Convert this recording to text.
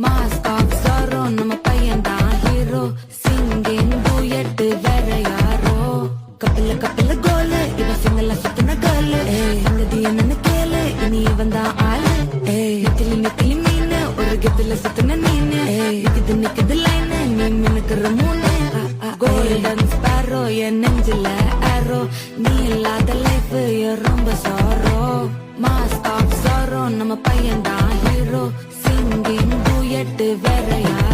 mask of sorrow நம்ம பையன் தான் ஹீரோ சிங்கிங் டூயட் வேற யாரோ கப்பல கோலு இவ சிங்கல சுத்தின கேர்ளு சங்கதி என்னன்னு கேளு இனி இவன் தான் ஆளு நெத்திலி மீனு ஒரு கெத்துல சுத்தின நீனு நிக்குது லைனு நீ மினுக்குற மூணு கோல்டன் ஸ்பாரோ என் நெஞ்சில ஆரோ நீ இல்லாத லைஃப் ரொம்ப சாரோ மாஸ்க் ஆஃப் சாரோ நம்ம பையன் தான் ஹீரோ சிங்கிங் டூயட் வேற யாரோ